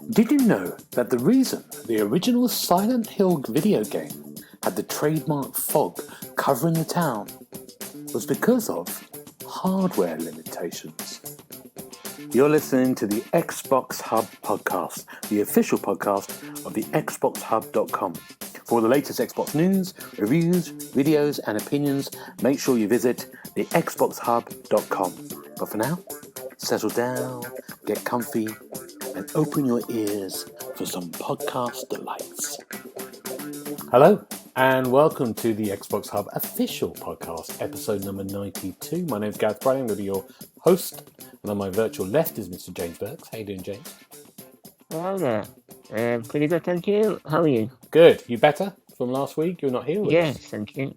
Did you know that the reason the original Silent Hill video game had the trademark fog covering the town was because of hardware limitations? You're listening to the Xbox Hub Podcast, the official podcast of the TheXboxHub.com. For the latest Xbox news, reviews, videos, and opinions, make sure you visit the TheXboxHub.com. But for now, settle down, get comfy, and open your ears for some podcast delights. Hello, and welcome to the Xbox Hub Official Podcast, episode number 92. My name's Gareth Bryan, I'm going to be your host, and on my virtual left is Mr. James Burks. How you doing, James? Hello there. Pretty good, thank you. How are you? Good. You better from last week? You're not here with us? Yes, thank you.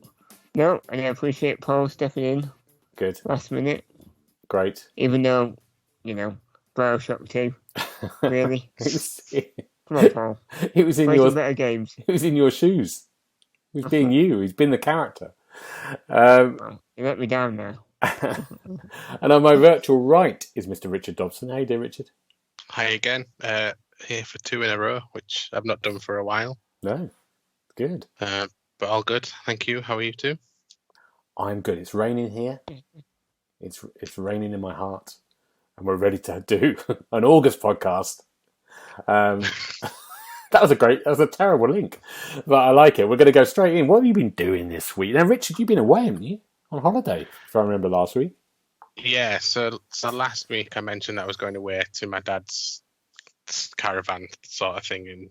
No, and I appreciate Paul stepping in Good. last minute. Great. Even though, Bioshock 2. Really? Come on, Paul. It was in Play your some better games. It was in your shoes. He was being you. He's been the character. Well, you let me down now. And on my virtual right is Mr. Richard Dobson. How you doing, Richard? Hi again. Here for 2 in a row, which I've not done for a while. No. Good. But all good. Thank you. How are you too? I'm good. It's raining here. It's raining in my heart. And we're ready to do an August podcast. That was a terrible link. But I like it. We're going to go straight in. What have you been doing this week? Now, Richard, you've been away, haven't you? On holiday, if I remember last week. Yeah, so last week I mentioned that I was going away to my dad's caravan sort of thing in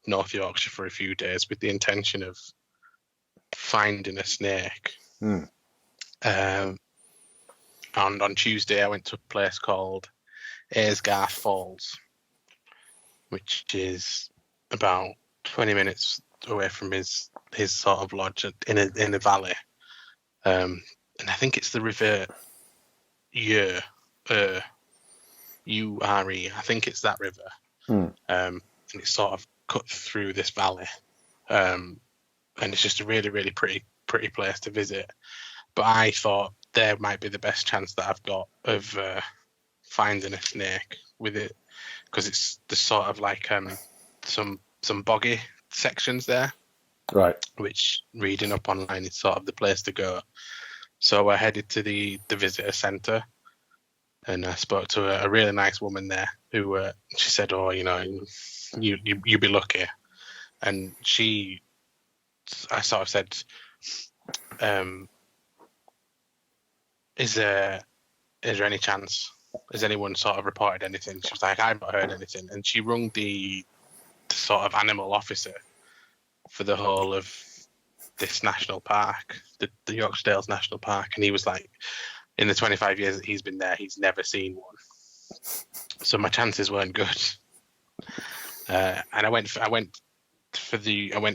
North Yorkshire for a few days with the intention of finding a snake. And on Tuesday I went to a place called Aysgarth Falls, which is about 20 minutes away from his sort of lodge in a valley. And I think it's the river Ure, U-R-E. I think it's that river. And it's sort of cut through this valley. And it's just a really, really pretty place to visit. But I thought there might be the best chance that I've got of finding a snake with it, because it's the sort of like some boggy sections there. Right. Which, reading up online, is sort of the place to go. So I headed to the visitor centre, and I spoke to a really nice woman there who she said, "Oh, you'll be lucky." And I sort of said, "Is there any chance? Has anyone sort of reported anything?" She was like, "I've not heard anything." And she rung the sort of animal officer for the whole of this national park, the Yorkshire Dales National Park, and he was like, in the 25 years that he's been there, he's never seen one. So my chances weren't good. And I went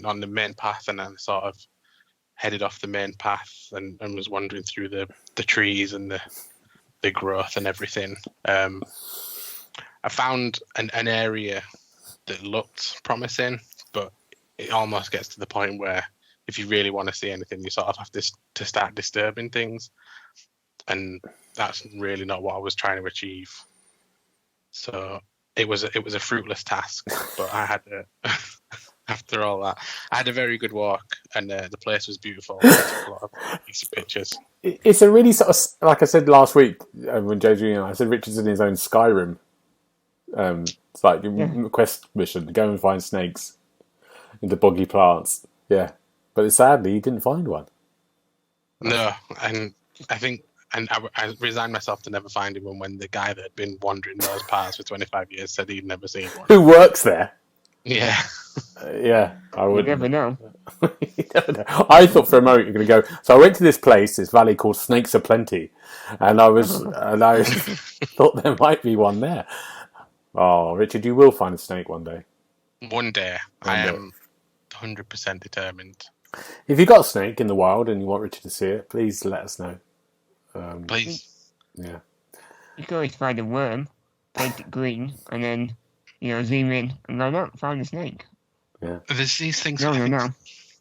on the main path, and I sort of headed off the main path and was wandering through the trees and the growth and everything. I found an area that looked promising, but it almost gets to the point where if you really want to see anything, you sort of have to start disturbing things. And that's really not what I was trying to achieve. So it was a fruitless task, but I had after all that, I had a very good walk, and the place was beautiful. I took a lot of decent pictures. It's a really sort of, like I said last week when James, I said Richard's in his own Skyrim. It's like a quest mission to go and find snakes into boggy plants. Yeah. But sadly, he didn't find one. No, and I think, and I resigned myself to never finding one when the guy that had been wandering those paths for 25 years said he'd never seen one. Who works there? Yeah. Yeah, I would. You never know. You never know. I thought for a moment you're going to go. So I went to this valley called Snakes Aplenty, and I thought there might be one there. Oh, Richard, you will find a snake one day. One day. I am 100% determined. If you've got a snake in the wild and you want Richard to see it, please let us know. Please. Yeah. You can always find a worm, paint it green, and then, zoom in and go, no, found a snake. Yeah. There's these things. No.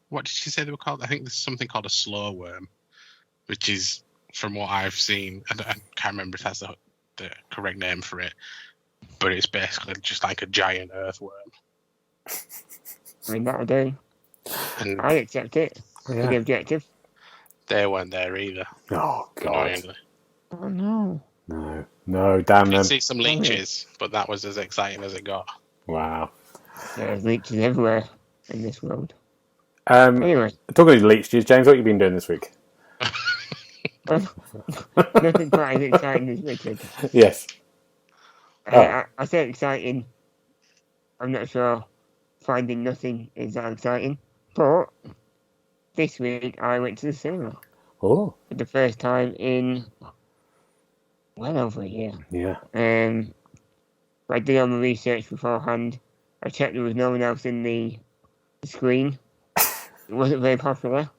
What did she say they were called? I think there's something called a slow worm, which is from what I've seen. I can't remember if that's the correct name for it, but it's basically just like a giant earthworm. I mean, that'll do. And I accept it. Yeah. The objective. they weren't there either. Oh, God. Annoyingly. Oh, no. No, damn You them. did see some leeches, but that was as exciting as it got. Wow. There's leeches everywhere in this world. Anyway. Talking of leeches, James, what have you been doing this week? Nothing quite as exciting as Richard. Yes. I say exciting. I'm not sure finding nothing is that exciting. But this week I went to the cinema. Oh. For the first time in well over a year. Yeah. I did all my research beforehand. I checked there was no one else in the screen. It wasn't very popular,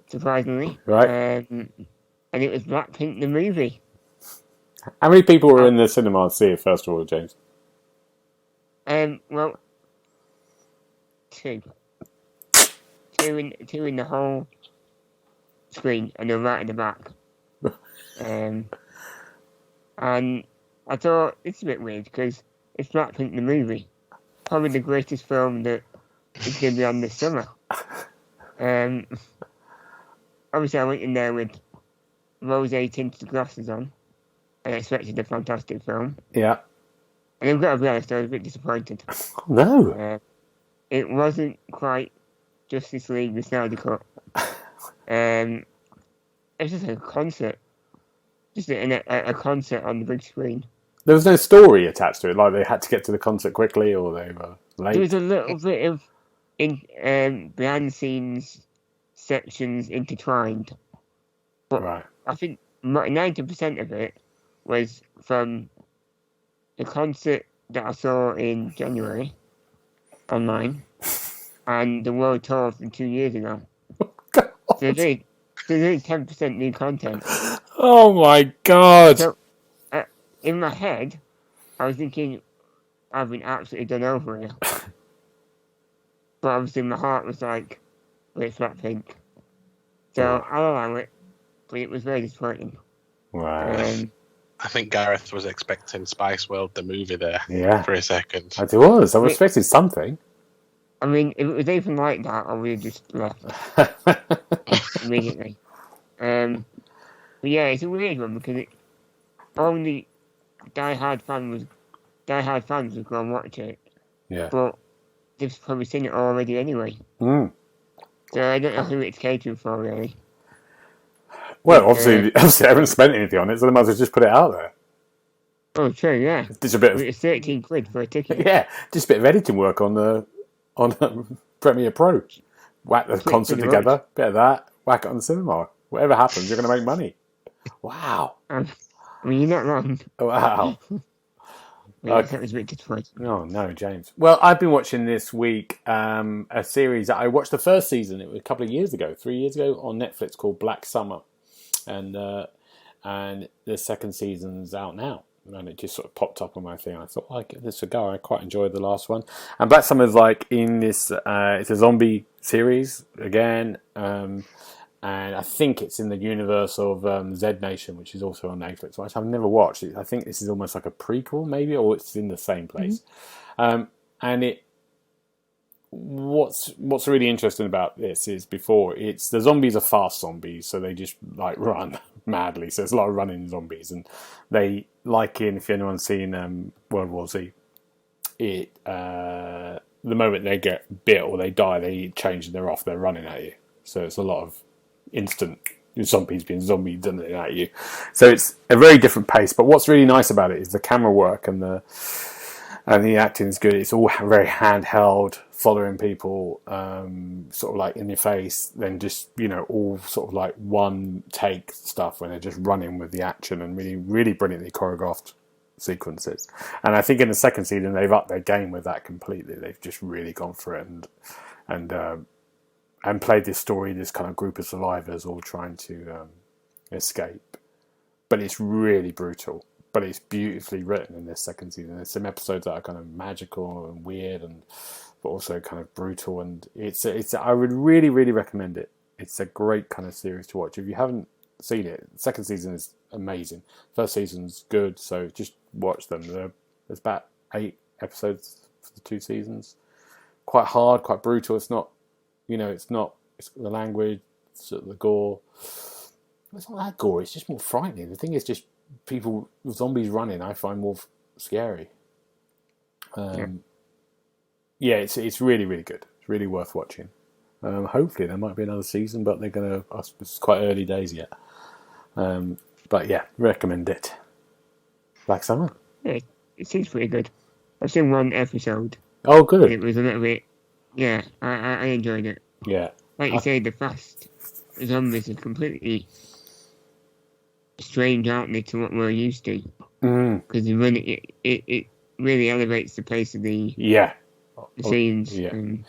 surprisingly. Right. And it was Blackpink the movie. How many people were in the cinema to see it, first of all, James? Well, two. Two in the whole screen, and they're right at the back. And I thought, it's a bit weird, because it's Blackpink the movie. Probably the greatest film that is going to be on this summer. Obviously, I went in there with rosé tinted glasses on. I expected a fantastic film. Yeah. And I've got to be honest, I was a bit disappointed. No. It wasn't quite Justice League, the Snyder Cut. It was just like a concert. Just a concert on the big screen. There was no story attached to it, like they had to get to the concert quickly or they were late. There was a little bit of behind the scenes sections intertwined. But Right. I think 90% of it was from the concert that I saw in January online and the world tour from 2 years ago. God. So there's only 10% new content. Oh my God. So, in my head, I was thinking, I've been absolutely done over here. But obviously my heart was like, well, it's Blackpink. So I'll allow it, but it was very disappointing. Wow. I think Gareth was expecting Spice World, the movie, there for a second. It was. I was expecting something. I mean, if it was even like that, I would have just left immediately. But yeah, it's a weird one because only die-hard fans would go and watch it. Yeah. But they've probably seen it already anyway. Mm. So I don't know who it's catering for, really. Well, obviously, I haven't spent anything on it, so they might as well just put it out there. Oh, true, yeah. Just a bit of It's 13 quid for a ticket. yeah, just a bit of editing work on Premiere Pro. Whack the concert together, bit of that, whack it on the cinema. Whatever happens, you're going to make money. Wow. I mean, you're not wrong. Wow. Yeah, that was a bit disappointing. Oh, no, James. Well, I've been watching this week a series that I watched the first season. It was a couple of years ago, 3 years ago, on Netflix called Black Summer. And the second season's out now. And it just sort of popped up on my thing. I thought, I'll give this a go. I quite enjoyed the last one. And Black Summer's like in this, it's a zombie series again. And I think it's in the universe of Z Nation, which is also on Netflix, which I've never watched. I think this is almost like a prequel, maybe, or it's in the same place. Mm-hmm. And what's really interesting about this is it's the zombies are fast zombies, so they just like run madly. So there's a lot of running zombies, and they if anyone's seen World War Z, the moment they get bit or they die, they change and they're off. They're running at you. So it's a lot of instant zombies being zombies at you. So it's a very different pace. But what's really nice about it is the camera work and the acting is good. It's all very handheld, following people, sort of like in your face. Then just all sort of like one take stuff when they're just running with the action and really, really brilliantly choreographed sequences. And I think in the second season they've upped their game with that completely. They've just really gone for it and played this story, this kind of group of survivors all trying to escape. But it's really brutal. But it's beautifully written in this second season. There's some episodes that are kind of magical and weird, but also kind of brutal. And I would really, really recommend it. It's a great kind of series to watch. If you haven't seen it. Second season is amazing. First season's good, so just watch them. There's about 8 episodes for the 2 seasons. Quite hard, quite brutal. It's not, it's the language, it's the gore. It's not that gore. It's just more frightening. The thing is, just people, zombies running, I find more scary. It's really, really good. It's really worth watching. Hopefully there might be another season, but they're going to. It's quite early days yet. But yeah, recommend it. Black Summer. Yeah, it seems pretty good. I've seen 1 episode. Oh, good. It was a little bit. Yeah, I enjoyed it. Yeah. Like you say, the fast zombies are completely strange, aren't they, to what we're used to? Because it really elevates the pace of the scenes. Yeah. And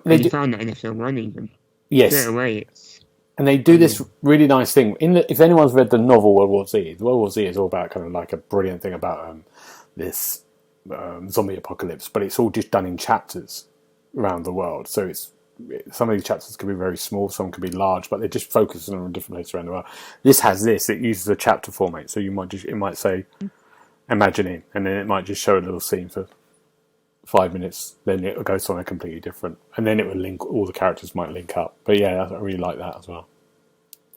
they found that in episode 1 even. Yes. Straight away, and they do this really nice thing. If anyone's read the novel World War Z, World War Z is all about kind of like a brilliant thing about this zombie apocalypse, but it's all just done in chapters around the world. So some of these chapters can be very small, some can be large, but they're just focusing on different places around the world. This has this. It uses a chapter format, so it might say imagining, and then it might just show a little scene for 5 minutes, then it will go somewhere completely different, and then it will link, all the characters might link up. But yeah, I really like that as well.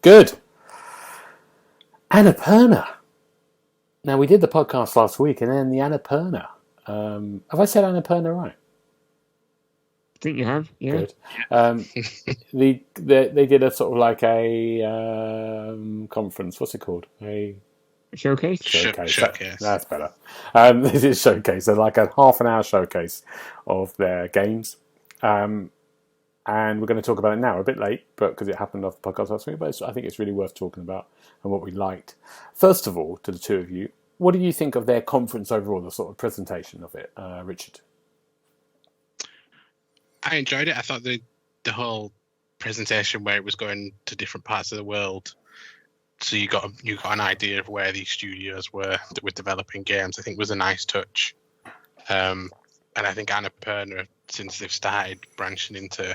Good. Annapurna. Now, we did the podcast last week, and then the Annapurna. Have I said Annapurna right? I think you have, yeah. Good. They did a sort of like a conference. What's it called? A showcase. Showcase. That's better. This is showcase. So like a half an hour showcase of their games. And we're going to talk about it now. A bit late, but because it happened off the podcast last week. But I think it's really worth talking about and what we liked. First of all, to the two of you, what did you think of their conference overall, the sort of presentation of it, Richard? I enjoyed it. I thought the whole presentation where it was going to different parts of the world, so you got an idea of where these studios were that were developing games, I think was a nice touch. And I think Annapurna, since they've started branching into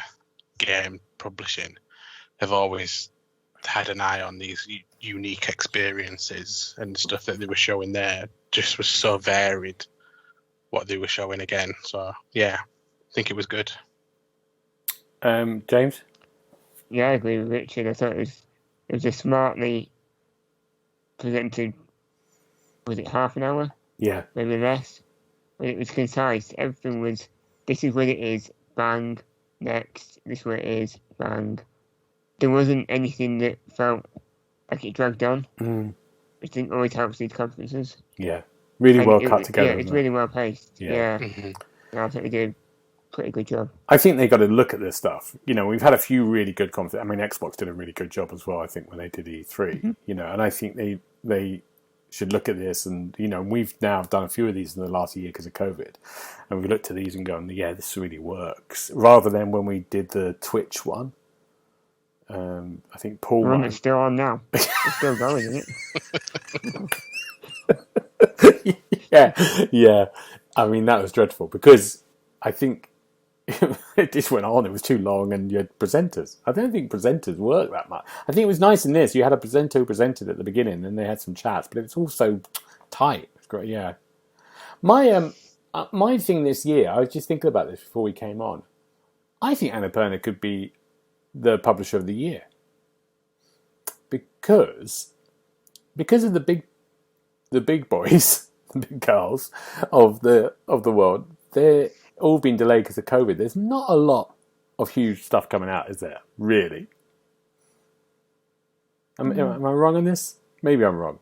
game publishing, have always had an eye on these unique experiences, and stuff that they were showing there just was so varied what they were showing again. So yeah, I think it was good. James? Yeah, I agree with Richard. I thought it was just smartly presented. Was it half an hour? Yeah. Maybe less. But it was concise. Everything was, this is what it is, bang. Next, this is what it is, bang. There wasn't anything that felt like it dragged on. Which didn't always help these conferences. Yeah. Really well cut together. Yeah, it's really well paced. Yeah. Mm-hmm. I think they did a pretty good job. I think they got to look at this stuff. We've had a few really good conferences. I mean, Xbox did a really good job as well, I think, when they did E3. And I think they should look at this, and we've now done a few of these in the last year because of COVID, and we looked at these and gone, yeah, this really works, rather than when we did the Twitch one. I think Paul It's still on now. It's still going, isn't it? yeah. I mean, that was dreadful because I think it just went on. It was too long, and you had presenters. I don't think presenters work that much. I think it was nice in this. You had a presenter who presented at the beginning, and they had some chats, but it's also tight. It's great, yeah. My thing this year, I was just thinking about this before we came on. I think Annapurna could be the publisher of the year because of the big boys, the big girls of the world. They're all been delayed because of COVID. There's not a lot of huge stuff coming out, is there? Really? Am I wrong on this? Maybe I'm wrong.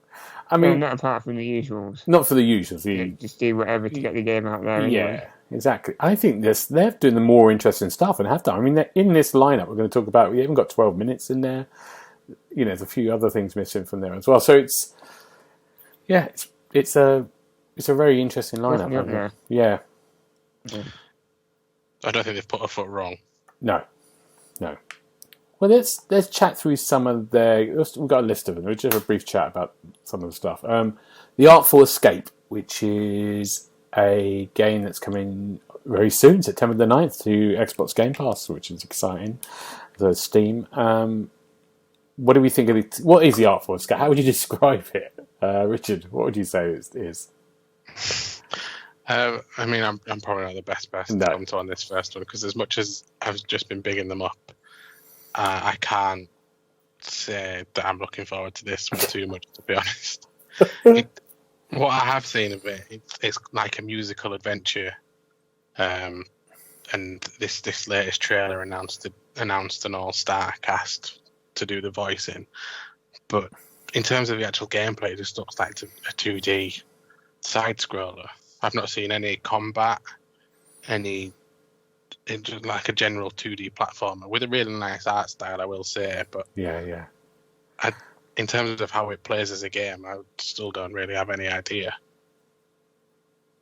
I mean, not apart from the usuals. Not for the usuals. Just do whatever to get the game out there. Anyway. Yeah, exactly. I think they're doing the more interesting stuff and have done. I mean, in this lineup we're going to talk about, we haven't got 12 minutes in there. There's a few other things missing from there as well. So it's a very interesting lineup. Yeah. I don't think they've put a foot wrong. No. Well, let's chat through some of we've got a list of them. We'll just have a brief chat about some of the stuff. The Artful Escape, which is a game that's coming very soon, September the 9th, to Xbox Game Pass, which is exciting. There's Steam. what do we think of it? What is the Artful Escape? How would you describe it, Richard? What would you say it is? I mean, I'm probably not the best person to come to on this first one, because as much as I've just been bigging them up, I can't say that I'm looking forward to this one too much, to be honest. What I have seen of it, it's like a musical adventure, and this latest trailer announced an all-star cast to do the voicing, but in terms of the actual gameplay, it just looks like a 2D side scroller. I've not seen any combat, it's just like a general 2D platformer with a really nice art style, I will say. But yeah. In terms of how it plays as a game, I still don't really have any idea.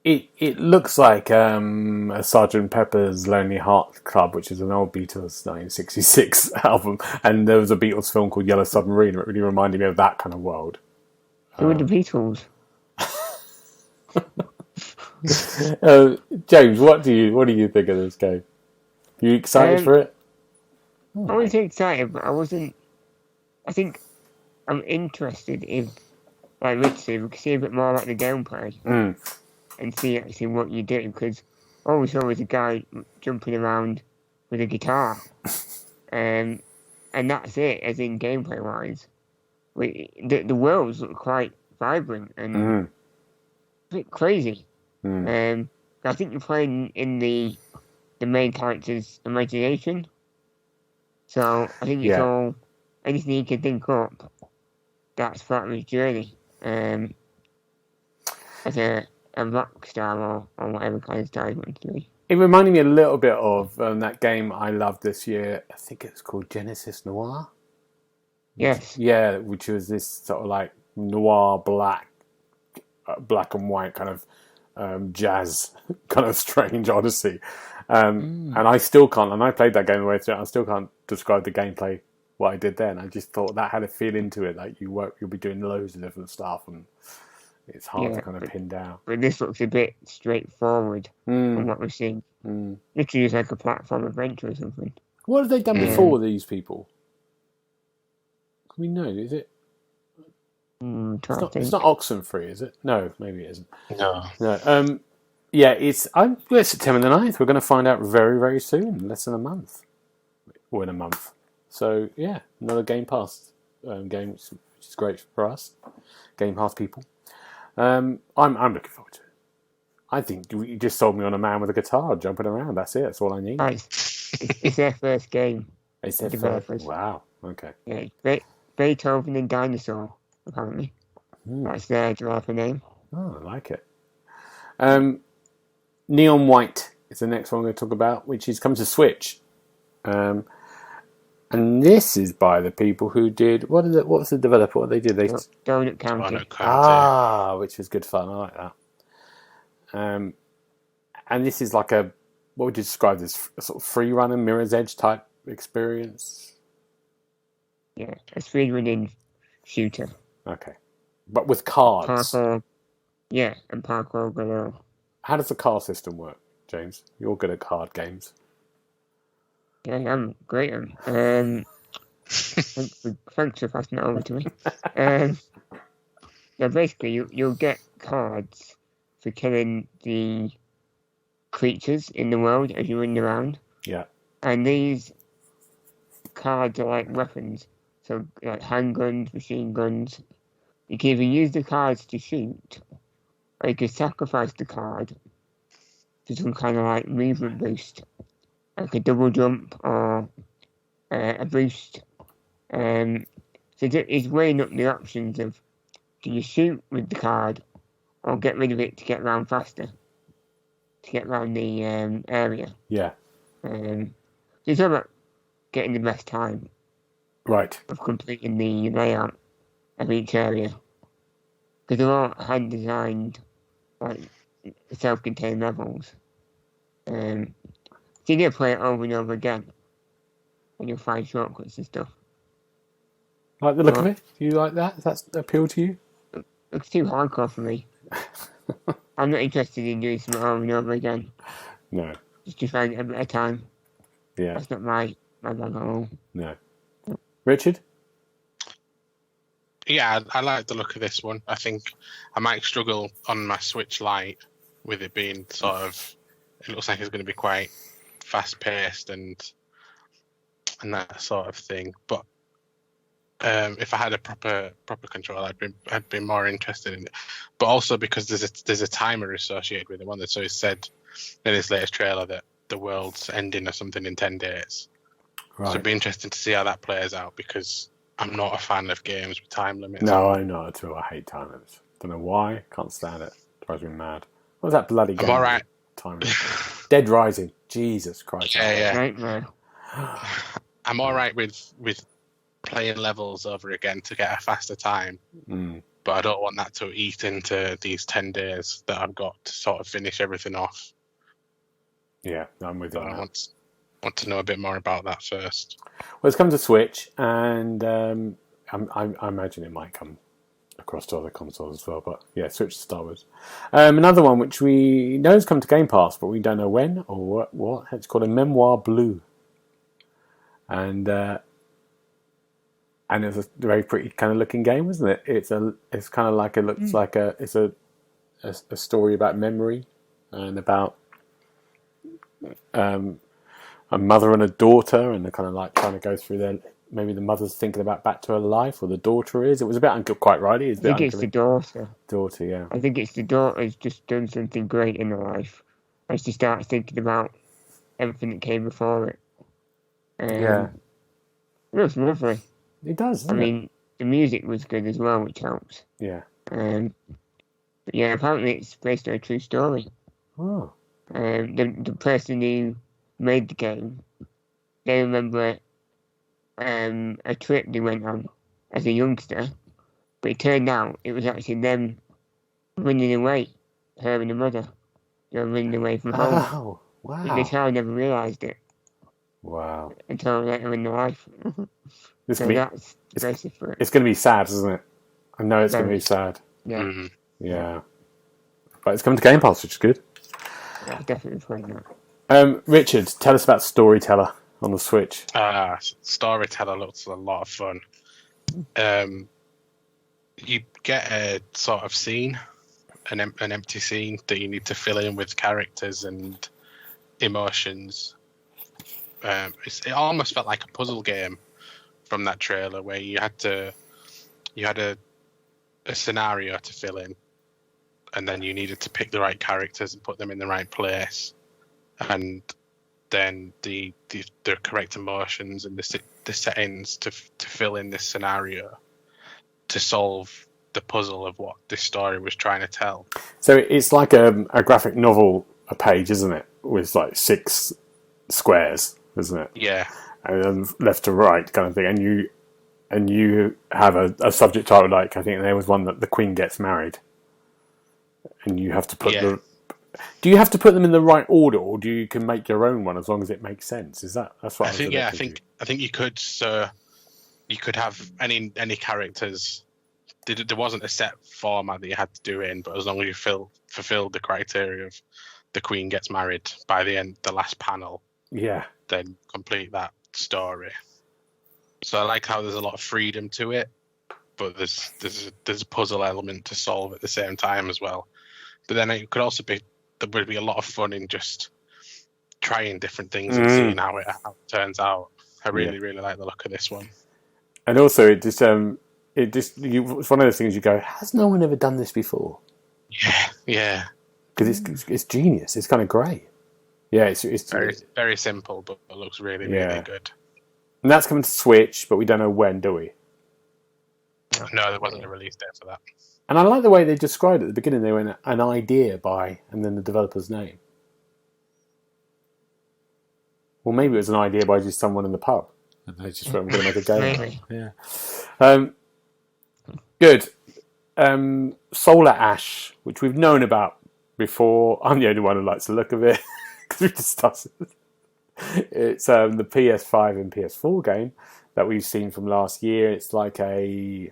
It looks like a Sgt. Pepper's Lonely Hearts Club, which is an old Beatles 1966 album, and there was a Beatles film called Yellow Submarine. It really reminded me of that kind of world. Who are the Beatles? James, what do you think of this game? You excited for it? I wasn't excited, but I wasn't. I think I'm interested if, like Richard, we can see a bit more about the gameplay and see actually what you do, because all we saw was a guy jumping around with a guitar, and that's it. As in gameplay wise, the worlds look quite vibrant and a bit crazy. I think you're playing in the main character's imagination, so I think it's all anything you can think up. That's part of his journey as a rock star or whatever kind of star he wants to be. It reminded me a little bit of that game I loved this year. I think it's called Genesis Noir. Yes. Yeah, which was this sort of like noir black and white kind of jazz kind of strange odyssey, and I still can't. And I played that game the way through. I still can't describe the gameplay what I did then. I just thought that had a feel into it. Like you'll be doing loads of different stuff, and it's hard to kind of pin down. But this looks a bit straightforward from what we've seen. Literally, it's like a platform adventure or something. What have they done before, these people? Can we know? Is it? It's not Oxenfree, is it? No, maybe it isn't. No. Yeah, it's September the 9th. We're going to find out very, very soon. Less than a month. Or in a month. So, yeah, another Game Pass game, which is great for us. Game Pass people. I'm looking forward to it. I think you just sold me on a man with a guitar jumping around. That's it. That's all I need. Nice. It's their first game. It's their first. Wow. Okay. Yeah, Beethoven and Dinosaur, apparently. That's their developer name. Oh, I like it. Neon White is the next one we're going to talk about, which is coming to Switch. And this is by the people who did... What was the developer? What they did? Donut County. Which was good fun. I like that. And this is like what would you describe this? A sort of free-runner, Mirror's Edge type experience? Yeah, a speedrunning shooter. Okay. But with cards. Parkour. Yeah, and parkour galore. How does the card system work, James? You're good at card games. Yeah, I'm great at them. Thanks for passing it over to me. Basically, you'll get cards for killing the creatures in the world as you run around. Yeah. And these cards are like weapons. So, like handguns, machine guns. You can either use the cards to shoot, or you can sacrifice the card for some kind of like movement boost, like a double jump or a boost. So it's weighing up the options of, do you shoot with the card or get rid of it to get around faster, to get around the area. Yeah. So it's all about getting the best time. Right. Of completing the layout of each area. Because they're all hand-designed, like, self-contained levels. So you need to play it over and over again. And you'll find shortcuts and stuff. Like the look of it? Do you like that? Does that appeal to you? It's too hardcore for me. I'm not interested in doing something over and over again. No. Just to find it a bit of time. Yeah. That's not my bag at all. No. Richard? Yeah, I like the look of this one. I think I might struggle on my Switch Lite with it being sort of. It looks like it's going to be quite fast paced and that sort of thing. But if I had a proper controller, I'd be more interested in it. But also because there's a timer associated with it. So it said in this latest trailer that the world's ending or something in 10 days. Right. So it'd be interesting to see how that plays out because I'm not a fan of games with time limits. No, I'm not at all. I hate time limits. Don't know why. Can't stand it. Drives me mad. What was that bloody game? I'm all right. Time limit. Dead Rising. Jesus Christ. Yeah. I'm all right with playing levels over again to get a faster time. But I don't want that to eat into these 10 days that I've got to sort of finish everything off. Yeah, I'm with you. I want to know a bit more about that first. Well, it's come to Switch, and I imagine it might come across to other consoles as well. But yeah, Switch to start with. Another one which we know has come to Game Pass, but we don't know when or what. It's called A Memoir Blue, and it's a very pretty kind of looking game, isn't it? It's kind of like it's a story about memory and about a mother and a daughter, and they're kind of like trying to go through maybe the mother's thinking about back to her life, or the daughter is. It was a bit quite right. I think it's the daughter. Daughter, yeah. I think it's the daughter's just done something great in her life, and she starts thinking about everything that came before it. Yeah, it was lovely. It does. I mean, the music was good as well, which helps. Yeah. But yeah, apparently it's based on a true story. Oh. The person who made the game, they remember a trip they went on as a youngster, but it turned out it was actually them running away, her and the mother. They were running away from home. Oh, wow. And the child never realised it. Wow. Until later in their life. That's the basis for it. It's going to be sad, isn't it? I know it's going to be sad. Yeah. Mm-hmm. Yeah. But it's coming to Game Pass, which is good. Yeah, definitely playing that. Richard, tell us about Storyteller on the Switch. Storyteller looks a lot of fun. You get a sort of scene, an empty scene that you need to fill in with characters and emotions. It almost felt like a puzzle game from that trailer where you had a scenario to fill in, and then you needed to pick the right characters and put them in the right place, and then the correct emotions and the settings to fill in this scenario to solve the puzzle of what this story was trying to tell. So it's like a graphic novel, a page, isn't it? With like 6 squares, isn't it? Yeah. And left to right kind of thing, and you have a subject title, like I think there was one that the Queen gets married, and you have to put Do you have to put them in the right order, or you can make your own one as long as it makes sense? That's what I think. Yeah, I think you could. So you could have any characters. There wasn't a set format that you had to do in, but as long as you fulfilled the criteria of the Queen gets married by the last panel, then complete that story. So I like how there's a lot of freedom to it, but there's a puzzle element to solve at the same time as well. But then it could also be there would be a lot of fun in just trying different things and seeing how it turns out. I really like the look of this one. And also, it's one of those things you go, has no one ever done this before? Yeah. Because it's genius. It's kind of great. Yeah, it's very, very simple, but it looks really, really good. And that's coming to Switch, but we don't know when, do we? No, there wasn't a release date for that. And I like the way they described it at the beginning. They went an idea by, and then the developer's name. Well, maybe it was an idea by just someone in the pub, and they just went, "I'm going to make a game." Yeah. Good. Solar Ash, which we've known about before. I'm the only one who likes the look of it because we discussed it. It's the PS5 and PS4 game that we've seen from last year. It's like it's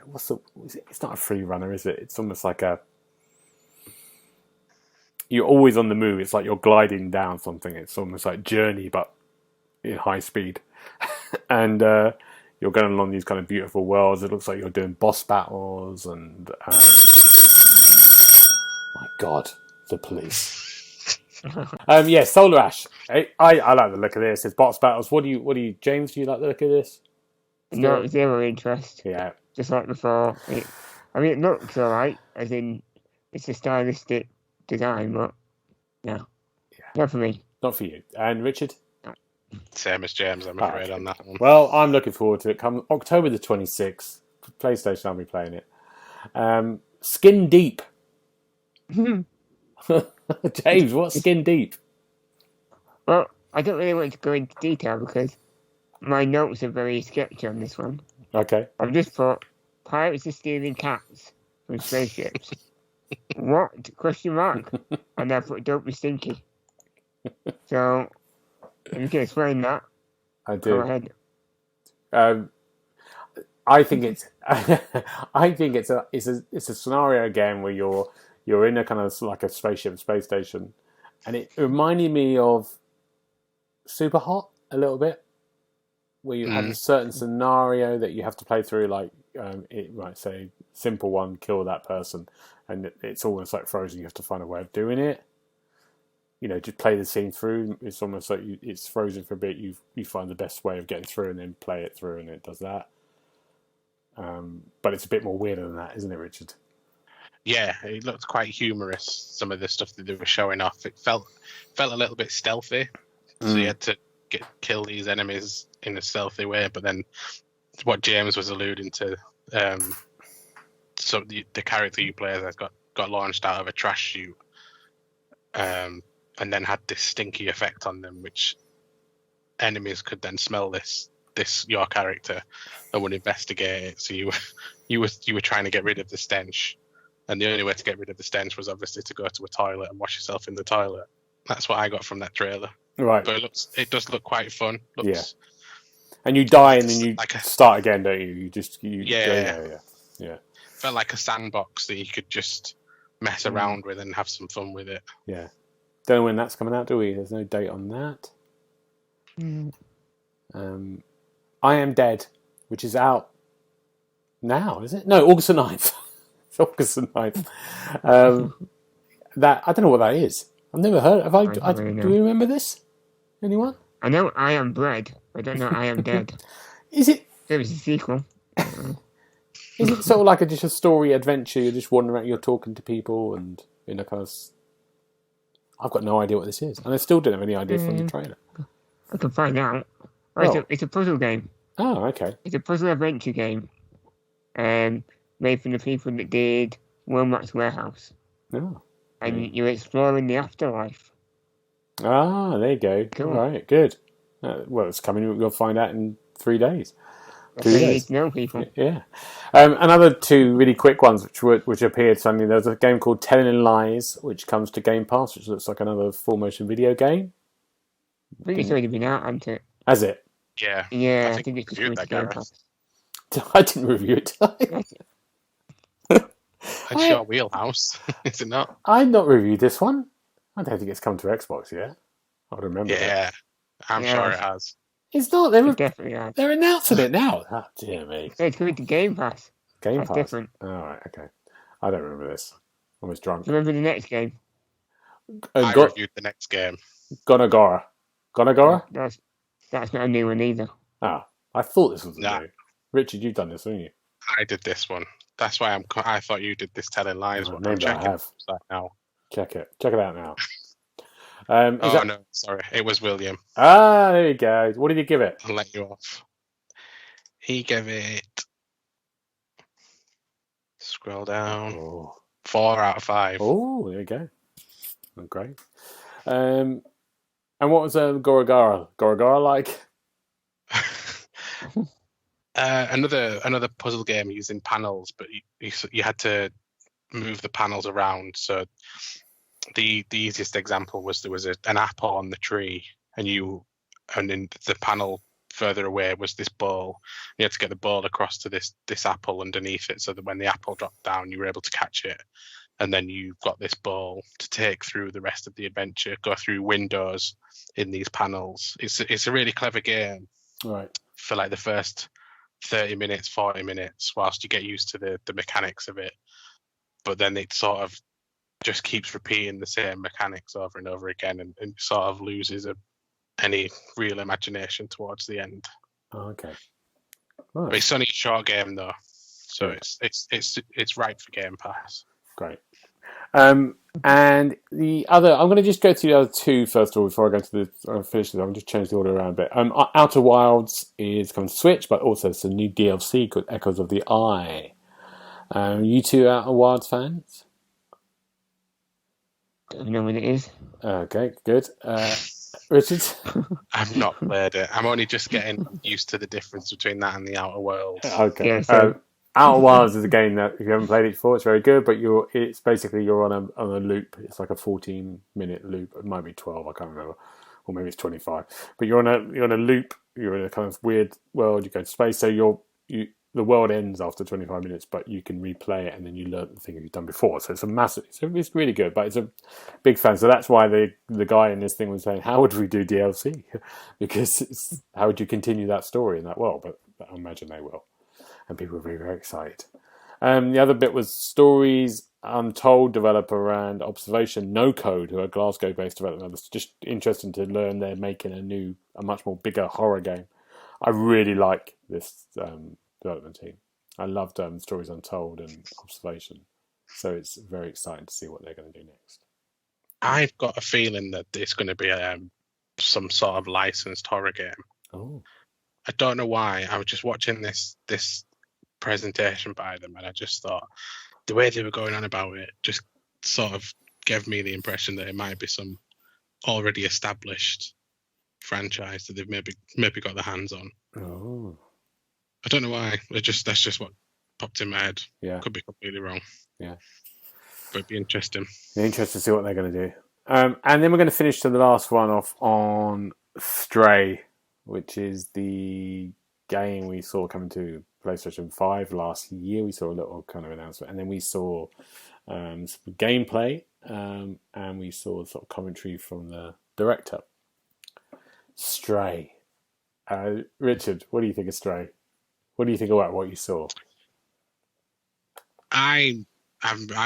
not a free runner, is it? It's almost like you're always on the move. It's like you're gliding down something. It's almost like Journey, but in high speed. And you're you're going along these kind of beautiful worlds. It looks like you're doing boss battles and my God, the police. Solar Ash. I like the look of this. It's boss battles. What do you, James? Do you like the look of this? No, zero interest. Yeah. Just like before. It looks alright, as in it's a stylistic design, but no. Yeah. Not for me. Not for you. And Richard? Same as James, I'm afraid, on that one. Well, I'm looking forward to it. Come October the 26th, PlayStation, I'll be playing it. Skin Deep. James, what's Skin Deep? Well, I don't really want to go into detail because my notes are very sketchy on this one. Okay. I've just put, pirates are stealing cats from spaceships. What? Question mark. And I put, don't be stinky. So, if you can explain that, I do. go ahead. I think it's a scenario game where you're in a kind of like a spaceship, space station, and it reminded me of Super Hot a little bit, where you have a certain scenario that you have to play through. Like it might say simple one, kill that person, and it's almost like Frozen. You have to find a way of doing it. You know, just play the scene through. It's almost like it's Frozen for a bit. You find the best way of getting through, and then play it through, and it does that. But it's a bit more weirder than that, isn't it, Richard? Yeah, it looked quite humorous. Some of the stuff that they were showing off, it felt a little bit stealthy. So you had to kill these enemies in a stealthy way. But then, what James was alluding to, so the character you play has got launched out of a trash chute. And then had this stinky effect on them, which enemies could then smell this your character and would investigate it. So you were trying to get rid of the stench, and the only way to get rid of the stench was obviously to go to a toilet and wash yourself in the toilet. That's what I got from that trailer. Right. But it does look quite fun. Yeah. And you die and then you start again, don't you? Yeah. Felt like a sandbox that you could just mess around with and have some fun with it. Yeah. Don't know when that's coming out, do we? There's no date on that. I Am Dead, which is out now, is it? No, August the 9th. It's August the 9th. That I don't know what that is. I've never heard. Do you remember this? Anyone? I know I Am Bread. I don't know I Am Dead. Is it? There was a sequel. Is it sort of like just a story adventure? You're just wandering around, you're talking to people, and in a kind of. I've got no idea what this is, and I still don't have any idea from the trailer. I can find out. It's a puzzle game. Oh, okay. It's a puzzle adventure game, made from the people that did Wilmot's Warehouse. Oh. And you're exploring the afterlife. Ah, there you go. Cool. All right, good. Well, it's coming. We'll find out in 3 days. That's how you need to know people. Yeah. Another two really quick ones which appeared suddenly. There's a game called Telling Lies, which comes to Game Pass, which looks like another full motion video game. I think it's already been out, hasn't it? Has it? Yeah. Yeah, I think it's just going to Game Pass. I didn't review it. It's your wheelhouse, is it not? I've not reviewed this one. I don't think it's come to Xbox yet. I would remember. Yeah, I'm sure it has. It's not. It definitely has. They're announcing it now. Oh, dear me. It's coming to Game Pass. That's different. All right, okay. I don't remember this. I was drunk. Do you remember the next game? I reviewed the next game. Gonagora. That's not a new one either. Ah, I thought this was new. Richard, you've done this, haven't you? I did this one. That's why I thought you did this Telling Lies one. Maybe I have. Now. Check it out now. No, sorry. It was William. Ah, there you go. What did you give it? I'll let you off. He gave it... Scroll down. 4 out of 5. Oh, there you go. Oh, great. And what was Goragara? Goragara like? Another puzzle game using panels, but you had to move the panels around. So the easiest example was there was an apple on the tree, and in the panel further away was this ball. You had to get the ball across to this apple underneath it, so that when the apple dropped down, you were able to catch it. And then you've got this ball to take through the rest of the adventure, go through windows in these panels. It's a really clever game. Right. For like the first 30 minutes, 40 minutes, whilst you get used to the mechanics of it. But then it sort of just keeps repeating the same mechanics over and over again, and sort of loses any real imagination towards the end. Oh, okay. But Nice. it's only a short game though, so Good. it's right for Game Pass. Great. And the other, I'm going to just go through the other two first of all before I go to the finish this. I'll just change the order around a bit. Outer Wilds is coming to Switch, but also some new DLC called Echoes of the Eye. You two Outer Wilds fans? Don't know what it is. Okay, good. Richard? I've not played it. I'm only just getting used to the difference between that and the Outer Worlds. Okay. Yeah, so- Outer Wilds is a game that if you haven't played it before, it's very good, but it's basically you're on a loop. It's like a 14-minute loop. It might be 12, I can't remember, or maybe it's 25. But you're on a loop. You're in a kind of weird world. You go to space, so the world ends after 25 minutes, but you can replay it and then you learn the thing you've done before. So it's a massive. It's really good, but it's a big fan. So that's why the guy in this thing was saying, "How would we do DLC?" Because how would you continue that story in that world? But I imagine they will. And people were very, very excited. The other bit was Stories, Untold developer and Observation, No Code, who are Glasgow-based developer. It's just interesting to learn they're making a much more bigger horror game. I really like this development team. I loved Stories Untold and Observation. So it's very exciting to see what they're going to do next. I've got a feeling that it's going to be some sort of licensed horror game. Oh. I don't know why. I was just watching this presentation by them, and I just thought the way they were going on about it just sort of gave me the impression that it might be some already established franchise that they've maybe got their hands on. Oh. I don't know why. That's just what popped in my head. Yeah. Could be completely wrong. Yeah. But it'd be interesting. Interesting to see what they're going to do. And then we're going to finish to the last one off on Stray, which is the game we saw coming to PlayStation 5 last year. We saw a little kind of announcement, and then we saw some gameplay, and we saw sort of commentary from the director. Stray. Richard, what do you think of Stray? What do you think about what you saw? I've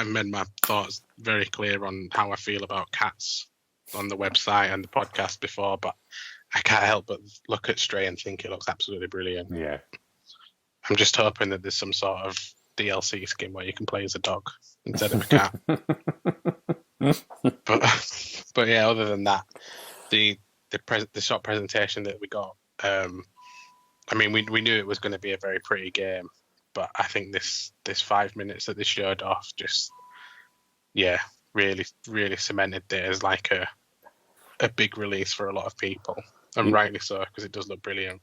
made my thoughts very clear on how I feel about cats on the website and the podcast before, but I can't help but look at Stray and think it looks absolutely brilliant. Yeah. I'm just hoping that there's some sort of DLC skin where you can play as a dog instead of a cat. but yeah, other than that, the short presentation that we got, I mean, we knew it was going to be a very pretty game, but I think this 5 minutes that they showed off just, yeah, really, really cemented it as like a big release for a lot of people, and rightly so, because it does look brilliant.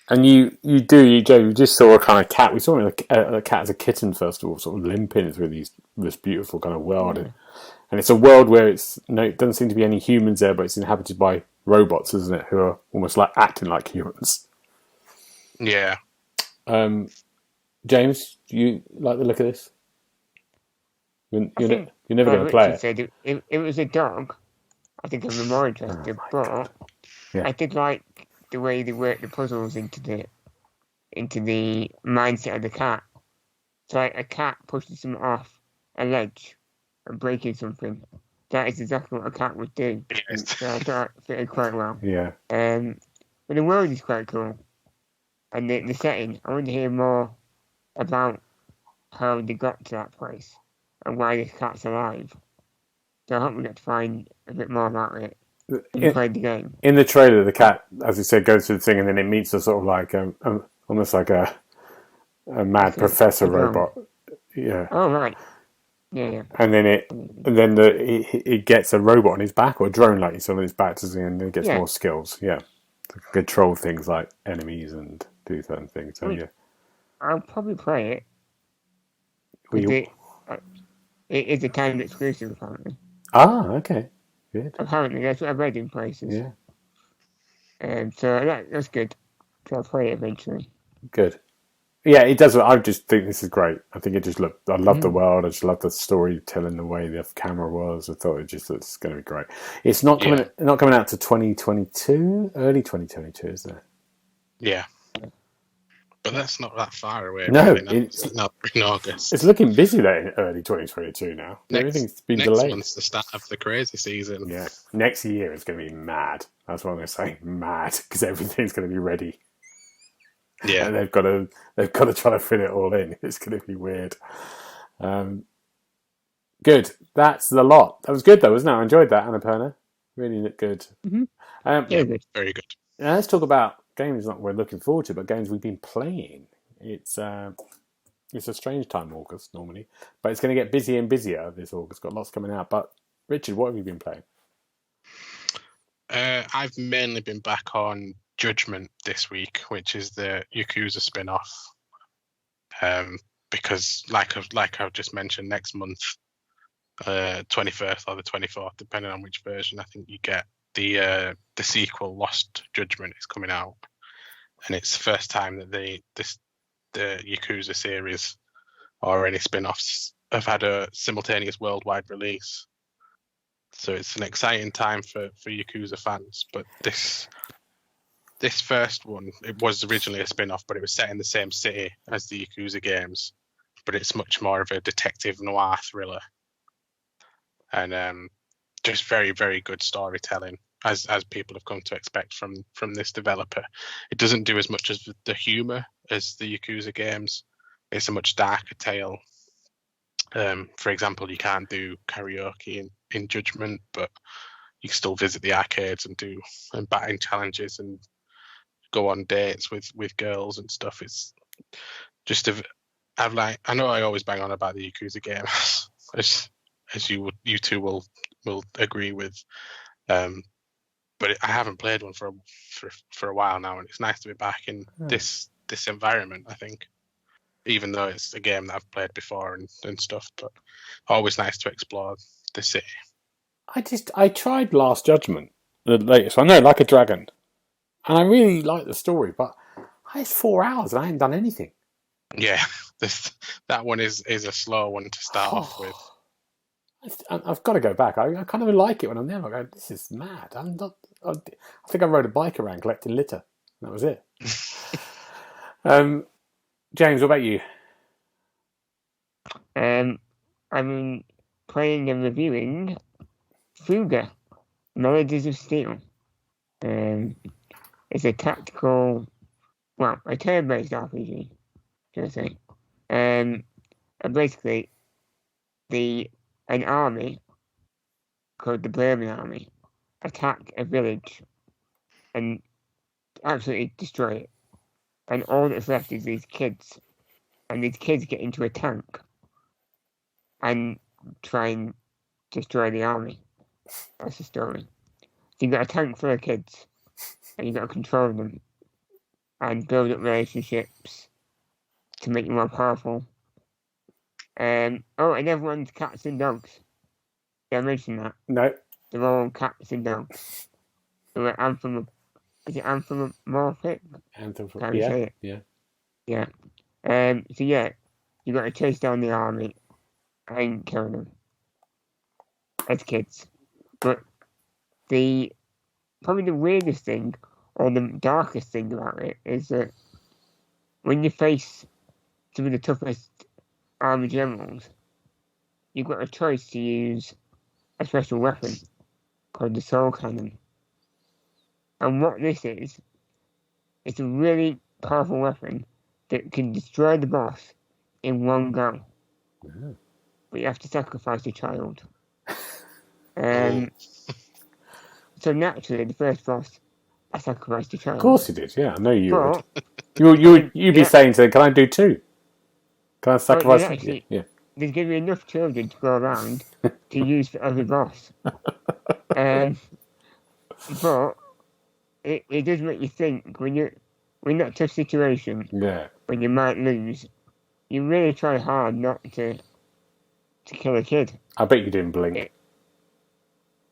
And you just saw a kind of cat. We saw a cat as a kitten, first of all, sort of limping through this beautiful kind of world. Yeah. And it's a world where it doesn't seem to be any humans there, but it's inhabited by robots, isn't it? Who are almost like acting like humans. Yeah. James, do you like the look of this? You're never going to play it. Said if it was a dog, I think I'd be more interested. But yeah. I did like the way they work the puzzles into the mindset of the cat. So like a cat pushing something off a ledge and breaking something. That is exactly what a cat would do. Yes. So I thought it fitted quite well. Yeah. But the world is quite cool. And the setting, I want to hear more about how they got to that place and why this cat's alive. So I hope we get to find a bit more about it. Played the game. In the trailer, the cat, as you said, goes through the thing, and then it meets a sort of like almost like a mad professor robot. Yeah. Oh right. Yeah. And then it gets a robot on his back, or a drone like you saw on his back, and it gets more skills. Yeah. To control things like enemies and do certain things. So yeah. I'll probably play it. It is a time exclusive, apparently. Ah, okay. Good. Apparently, that's what I've read in places. Yeah. So that's good. So I'll play it eventually. Good. Yeah, it does. I just think this is great. I think it just looked. I love the world. I just love the storytelling, the way the camera was. I thought it's going to be great. It's not coming. Not coming out to 2022. Early 2022, isn't it? Yeah. But that's not that far away. No, really, not in August. It's looking busy there in early 2022 now. Everything's been delayed. Next month's the start of the crazy season. Yeah, next year is going to be mad. That's what I'm going to say, mad, because everything's going to be ready. Yeah, and they've got to try to fit it all in. It's going to be weird. Good. That's the lot. That was good though, wasn't it? I enjoyed that, Annapurna. Really looked good. Mm-hmm. Yeah, very good. Now let's talk about games that we're looking forward to, but games we've been playing. It's a strange time, August, normally. But it's going to get busier and busier this August. Got lots coming out. But, Richard, what have you been playing? I've mainly been back on Judgment this week, which is the Yakuza spin-off. Because, like I've just mentioned, next month, 21st or the 24th, depending on which version, I think you get the sequel, Lost Judgment, is coming out. And it's the first time that the Yakuza series or any spin-offs have had a simultaneous worldwide release. So it's an exciting time for Yakuza fans. But this first one, it was originally a spin-off, but it was set in the same city as the Yakuza games. But it's much more of a detective noir thriller. And just very, very good storytelling, as people have come to expect from this developer. It doesn't do as much as the humour as the Yakuza games. It's a much darker tale. For example, you can't do karaoke in Judgment, but you can still visit the arcades and do batting challenges and go on dates with girls and stuff. It's just I know I always bang on about the Yakuza games, as you two will agree with. But I haven't played one for a while now, and it's nice to be back in this environment, I think. Even though it's a game that I've played before and stuff, but always nice to explore the city. I tried Last Judgment, the latest one, Like a Dragon, and I really like the story, but it's 4 hours and I haven't done anything. Yeah, that one is a slow one to start off with. I've got to go back. I kind of like it when I'm there. I go, this is mad. I think I rode a bike around collecting litter. That was it. James, what about you? I've been playing and reviewing Fuga, Melodies of Steel. It's a tactical, a turn-based RPG, should I say. And basically, an army called the Bourbon Army attack a village and absolutely destroy it. And all that's left is these kids. And these kids get into a tank and try and destroy the army. That's the story. So you've got a tank full of kids and you've got to control them and build up relationships to make you more powerful. And everyone's cats and dogs. Did I mention that? No. They're all cats and dogs. They're anthropomorphic? Yeah. So you got to chase down the army and kill them as kids. But probably the weirdest thing, or the darkest thing about it, is that when you face some of the toughest army generals, you've got a choice to use a special weapon called the Soul Cannon. And what this is, it's a really powerful weapon that can destroy the boss in one go. Mm-hmm. But you have to sacrifice a child. So naturally, the first boss, I sacrificed a child. Of course you did, yeah. I know you would. You'd be saying to them, can I do two? Can I sacrifice? Yeah. There's going to be enough children to go around to use for every boss. But it does make you think when you're in that tough situation, when you might lose, you really try hard not to kill a kid. I bet you didn't blink.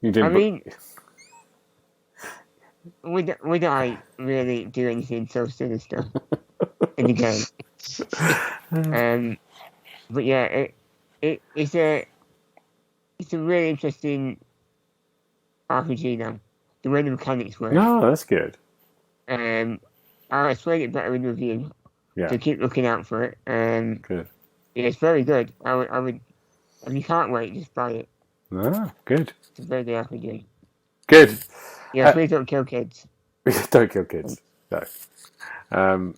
You didn't. Would I really do anything so sinister in the game? But yeah, it's a really interesting RPG now. The way the mechanics work. No, that's good. I'll explain it better in review. So keep looking out for it. Good. Yeah, it's very good. I would, if you can't wait, just buy it. Ah, good. It's a very good RPG. Good. Yeah, please don't kill kids. Don't kill kids. No.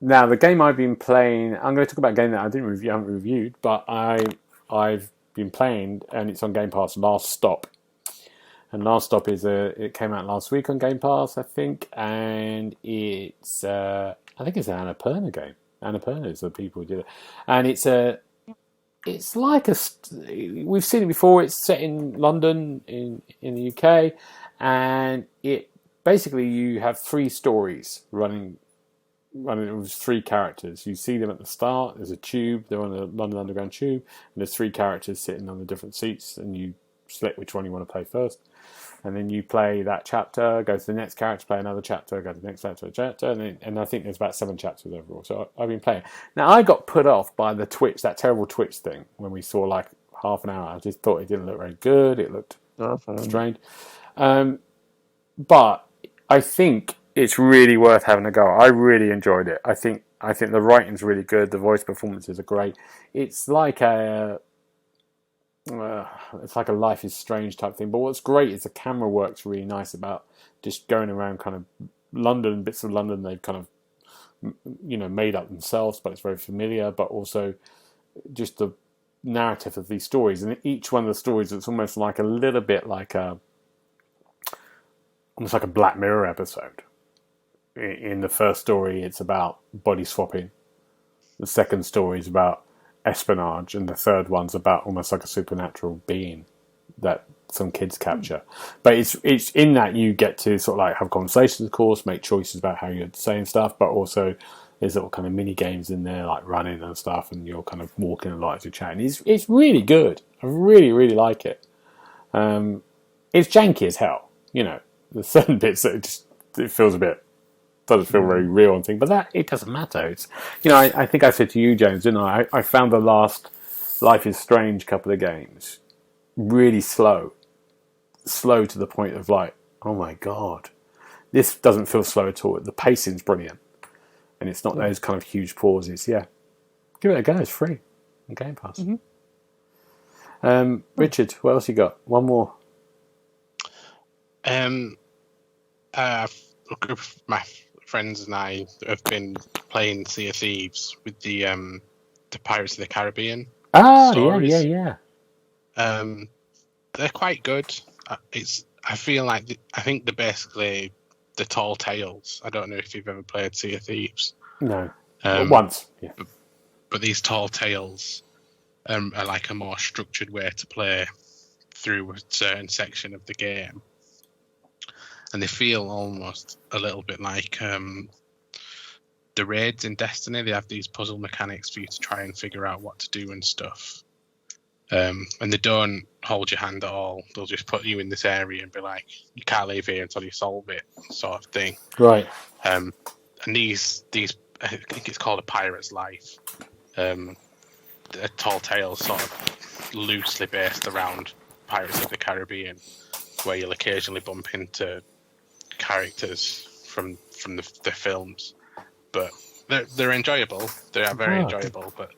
Now, the game I've been playing, I'm going to talk about a game that I haven't reviewed, but I've been playing, and it's on Game Pass, Last Stop. And Last Stop it came out last week on Game Pass, I think, and I think it's an Annapurna game. Annapurna is the people who did it. And it's like we've seen it before, it's set in London, in the UK, and it basically you have three stories running with three characters. You see them at the start, there's a tube, they're on the London Underground tube, and there's three characters sitting on the different seats, and you select which one you want to play first. And then you play that chapter, go to the next character, play another chapter, go to the next chapter, and I think there's about 7 chapters overall. So I've been playing. Now, I got put off by the Twitch, that terrible Twitch thing, when we saw like half an hour. I just thought it didn't look very good. It looked strange. But I think it's really worth having a go. I really enjoyed it. I think the writing's really good. The voice performances are great. It's like a Life is Strange type thing. But what's great is the camera works really nice about just going around kind of London, bits of London they've kind of made up themselves, but it's very familiar. But also just the narrative of these stories, and each one of the stories, it's almost like a little bit like almost like a Black Mirror episode. In the first story, it's about body swapping. The second story is about espionage, and the third one's about almost like a supernatural being that some kids capture. But it's in that you get to sort of like have conversations, of course, make choices about how you're saying stuff, but also there's little kind of mini games in there like running and stuff, and you're kind of walking a lot as you're chatting. It's really good. I really, really like it. It's janky as hell. There's certain bits that it feels a bit, doesn't feel very real and thing, but that it doesn't matter. It's I think I said to you, James, didn't I? I found the last Life is Strange couple of games really slow to the point of like, oh my god, this doesn't feel slow at all. The pacing's brilliant, and it's not those kind of huge pauses. Yeah, give it a go. It's free on Game Pass. Richard, what else you got? One more. A group of my friends and I have been playing Sea of Thieves with the Pirates of the Caribbean. Stories. Yeah. They're quite good. I think they're basically the Tall Tales. I don't know if you've ever played Sea of Thieves. No, once. Yeah. But these Tall Tales are like a more structured way to play through a certain section of the game. And they feel almost a little bit like the raids in Destiny. They have these puzzle mechanics for you to try and figure out what to do and stuff. And they don't hold your hand at all. They'll just put you in this area and be like, you can't leave here until you solve it, sort of thing. Right. And these I think it's called A Pirate's Life. A Tall Tales sort of loosely based around Pirates of the Caribbean, where you'll occasionally bump into characters from the films, but they're enjoyable. They are very enjoyable, but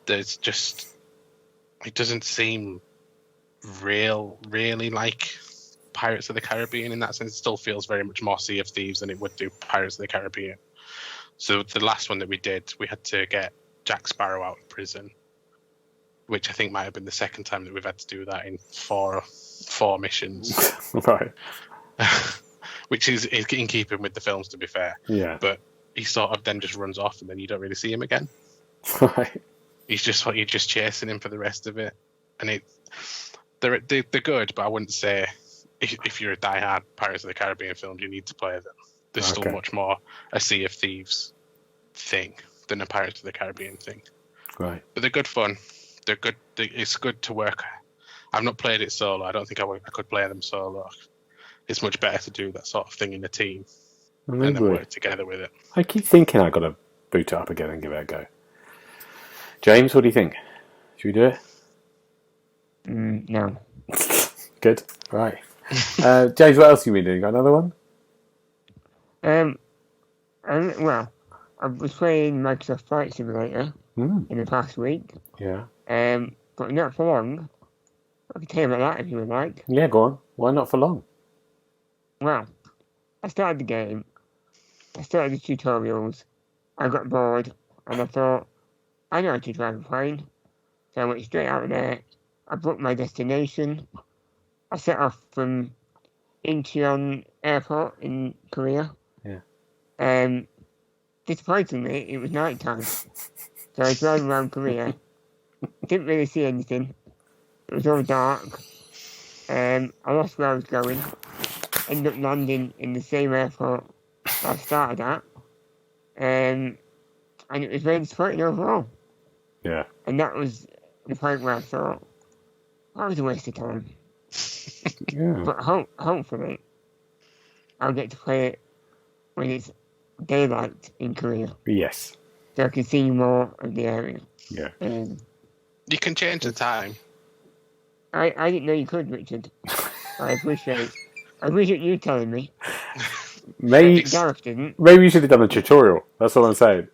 there's just, it doesn't seem really like Pirates of the Caribbean in that sense. It still feels very much more Sea of Thieves than it would do Pirates of the Caribbean. So the last one that we did, we had to get Jack Sparrow out of prison, which I think might have been the second time that we've had to do that in four missions. Right. Which is in keeping with the films, to be fair. Yeah. But he sort of then just runs off, and then you don't really see him again. Right. You're just chasing him for the rest of it, and they're good, but I wouldn't say if you're a diehard Pirates of the Caribbean film, you need to play them. There's still much more a Sea of Thieves thing than a Pirates of the Caribbean thing. Right. But they're good fun. They're good. It's good to work. I've not played it solo. I don't think I could play them solo. It's much better to do that sort of thing in a team and then work together with it. I keep thinking I've got to boot it up again and give it a go. James, what do you think? Should we do it? No. Good. Right. James, what else have you been doing? Got another one? I I was playing Microsoft Flight Simulator Mm. in the past week. Yeah. But not for long. I can tell you about that if you would like. Yeah, go on. Why not for long? Well, I started the game. I started the tutorials. I got bored, and I thought, I know how to drive a plane. So I went straight out there. I booked my destination. I set off from Incheon Airport in Korea. Yeah. Disappointingly, it was night time. So I was driving around Korea. Didn't really see anything. It was all dark. I lost where I was going. Ended up landing in the same airport I started at. And it was very disappointing overall. Yeah. And that was the point where I thought, that was a waste of time. Yeah. But hopefully, I'll get to play it when it's daylight in Korea. Yes. So I can see more of the area. Yeah. You can change the time. I didn't know you could, Richard. I appreciate you telling me. Maybe Gareth didn't. you should have done a tutorial. That's all I'm saying.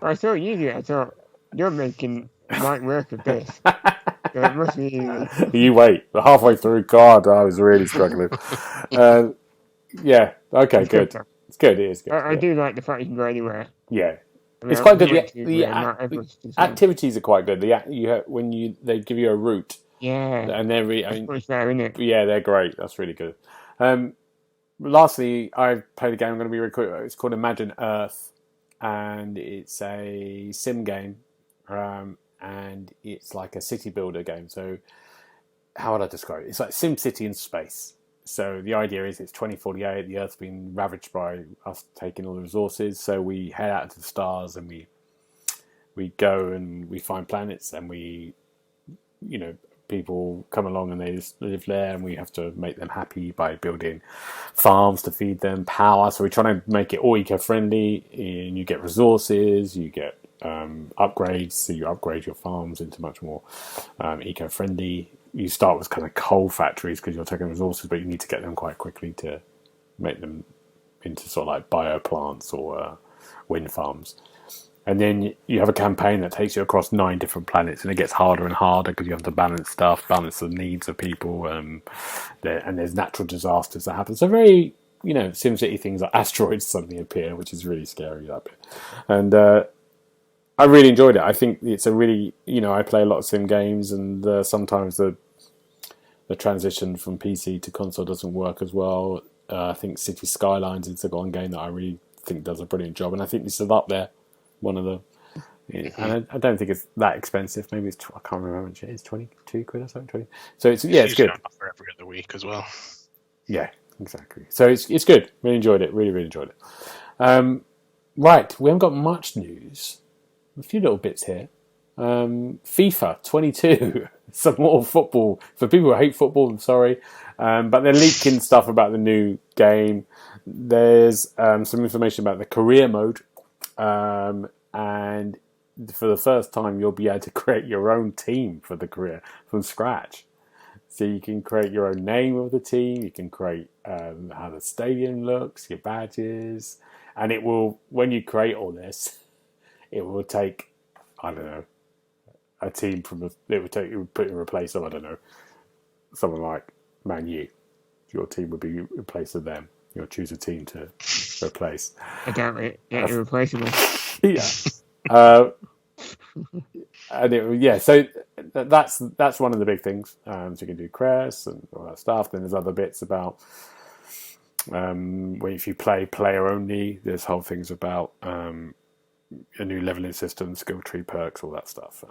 I saw you do it. I thought, you're making light work of this. So it must be easy. You wait. Halfway through, God, I was really struggling. Yeah. Okay, It's good. though. It's good. It is good. I do like the fact you can go anywhere. Yeah. I mean, It's quite good. The Activities are quite good. They give you a route. Yeah. And they're It's there, isn't it? yeah, they're great. That's really good. Lastly, I've played a game. I'm going to be really quick. It's called Imagine Earth, and it's a sim game, and it's like a city builder game. So, how would I describe it? It's like Sim City in space. So the idea is it's 2048. The Earth's been ravaged by us taking all the resources. So we head out into the stars and we go and we find planets and people come along and they just live there, and we have to make them happy by building farms to feed them power. So we're trying to make it all eco-friendly, and you get resources, you get upgrades, so you upgrade your farms into much more eco-friendly. You start with kind of coal factories because you're taking resources, but you need to get them quite quickly to make them into sort of like bioplants or wind farms. And then you have a campaign that takes you across 9 different planets, and it gets harder and harder because you have to balance the needs of people, and there's natural disasters that happen. So very, SimCity things like asteroids suddenly appear, which is really scary, that bit. And I really enjoyed it. I think it's a really, I play a lot of sim games, and sometimes the transition from PC to console doesn't work as well. I think City Skylines is the one game that I really think does a brilliant job, and I think this is up there. One of the, and I don't think it's that expensive. Maybe it's I can't remember how much it is. 22 quid or something. 20. So it's it's good. For every other week as well. Yeah, exactly. So it's good. Really enjoyed it. Really enjoyed it. Right, we haven't got much news. A few little bits here. FIFA 22. Some more football for people who hate football. I'm sorry, but they're leaking stuff about the new game. There's some information about the career mode. And for the first time, you'll be able to create your own team for the career from scratch. So you can create your own name of the team. You can create how the stadium looks, your badges, and it will. When you create all this, it will take, I don't know, a team from it would put in replace of, I don't know, someone like Man U. Your team would be in place of them. You'll choose a team to replace. I doubt it. Yeah, irreplaceable. Yeah. So that's one of the big things. So you can do crest and all that stuff. Then there's other bits about if you play player only, there's whole things about a new leveling system, skill tree perks, all that stuff.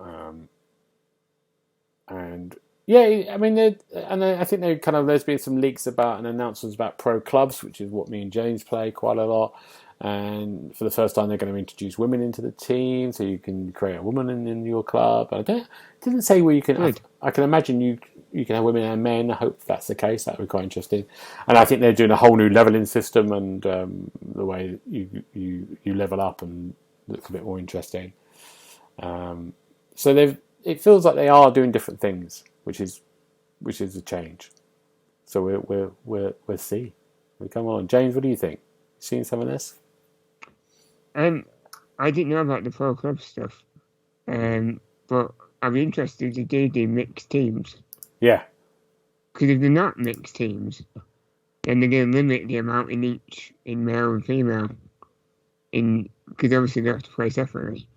And yeah, I mean, I think there's been some leaks about and announcements about pro clubs, which is what me and James play quite a lot. And for the first time, they're going to introduce women into the team, so you can create a woman in your club. It didn't say where you can. I can imagine you can have women and men. I hope that's the case. That would be quite interesting. And I think they're doing a whole new leveling system, and the way you level up and looks a bit more interesting. So it feels like they are doing different things, which is a change. So we'll see. We come on, James. What do you think? Seen some of this? I didn't know about the Pro Club stuff, but I'm interested if they do mixed teams. Yeah. Because if they're not mixed teams, then they're going to limit the amount in male and female. Because obviously they have to play separately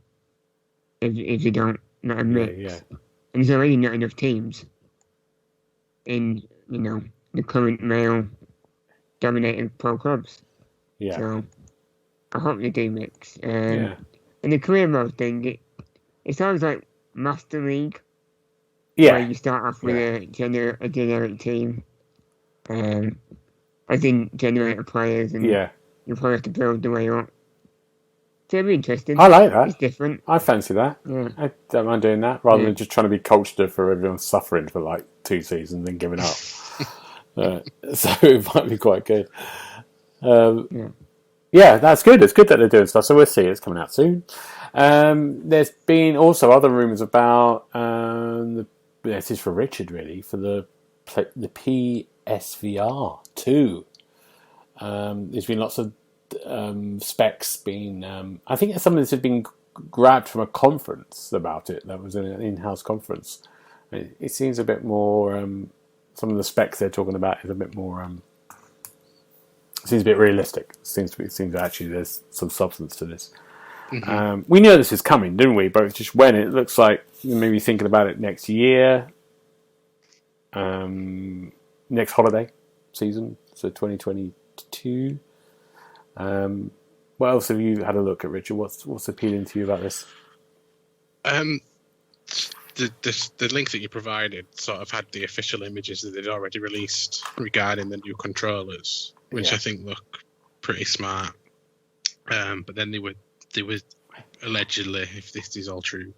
if they don't not a mix. Yeah. And there's already not enough teams in the current male dominated pro clubs. Yeah. So I hope they do mix. And the career mode thing, it sounds like Master League. Yeah. Where you start off with a generic team. As in generator players, and you probably have to build the way up. So it'd be interesting. I like that. It's different. I fancy that. Yeah. I don't mind doing that, rather than just trying to be cultured for everyone suffering for like 2 seasons and giving up. So it might be quite good. Yeah, that's good. It's good that they're doing stuff. So we'll see. It's coming out soon. There's been also other rumours about this is for Richard really, for the PSVR 2. There's been lots of specs being. I think some of this had been grabbed from a conference about it. That was an in-house conference. It seems a bit more. Some of the specs they're talking about is a bit more. Seems a bit realistic. It seems actually there's some substance to this. Mm-hmm. We knew this is coming, didn't we? But it's just when it looks like maybe thinking about it next year, next holiday season, so 2022. What else have you had a look at, Richard? What's appealing to you about this? The link that you provided sort of had the official images that they'd already released regarding the new controllers, which I think look pretty smart. But then they were allegedly, if this is all true,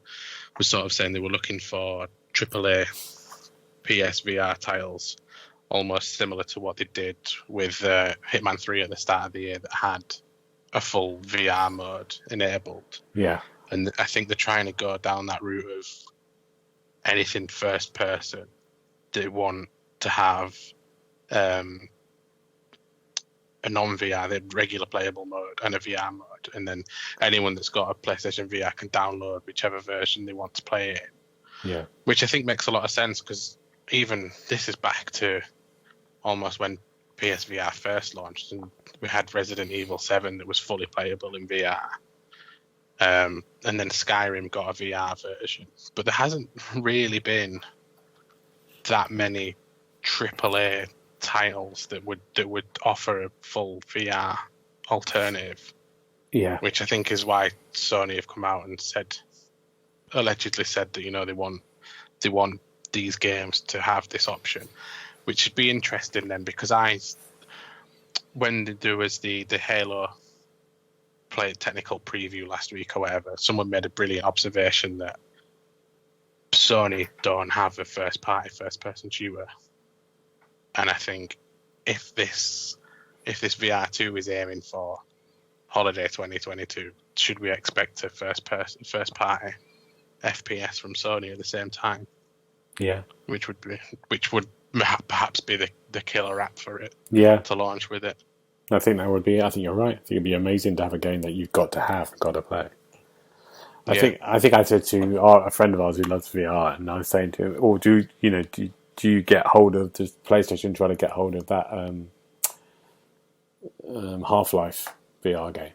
was sort of saying they were looking for AAA PSVR titles, almost similar to what they did with Hitman 3 at the start of the year that had a full VR mode enabled. Yeah. And I think they're trying to go down that route of anything first person. They want to have a non-VR, the regular playable mode, and a VR mode. And then anyone that's got a PlayStation VR can download whichever version they want to play it in. Yeah. Which I think makes a lot of sense, because even this is back to almost when PSVR first launched, and we had Resident Evil 7 that was fully playable in VR. And then Skyrim got a VR version. But there hasn't really been that many AAA titles that would offer a full VR alternative. Yeah. Which I think is why Sony have come out and allegedly said that they want these games to have this option, which should be interesting then, because when there was the Halo technical preview last week or whatever, someone made a brilliant observation that Sony don't have a first person shooter. And I think if this VR2 is aiming for holiday 2022, should we expect a first party FPS from Sony at the same time? Yeah. Which would perhaps be the killer app for it. Yeah. To launch with it. I think that would be. I think you're right. I think it'd be amazing to have a game that you've got to play. I think I said to a friend of ours who loves VR, and I was saying to him, "Or do you get hold of the PlayStation? Try to get hold of that Half-Life VR game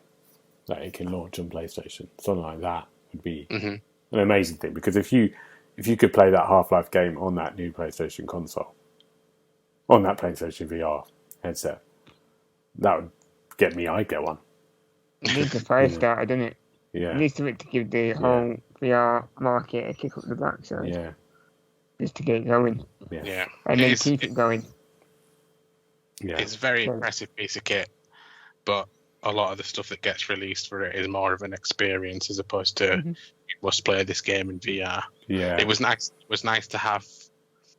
that it can launch on PlayStation. Something like that would be an amazing thing, because if you could play that Half-Life game on that new PlayStation console, on that PlayStation VR headset, that would get me. I'd get one. It needs a fire starter, doesn't it? Yeah. It needs something to give the whole VR market a kick up the backside. Yeah. Just to get it going. Yeah. And then keep it going. Yeah. It's a very impressive piece of kit, but a lot of the stuff that gets released for it is more of an experience as opposed to you must play this game in VR. Yeah. It was nice. It was nice to have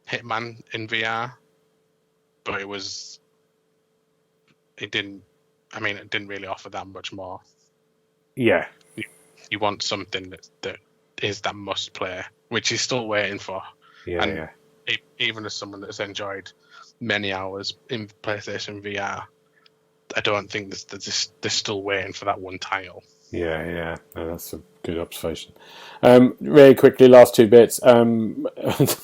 Hitman in VR, but it didn't really offer that much more. Yeah. You want something that is that must play, which he's still waiting for. Yeah. And even as someone that's enjoyed many hours in PlayStation VR, I don't think they're still waiting for that one title. Yeah. No, that's a good observation. Really quickly, last two bits. This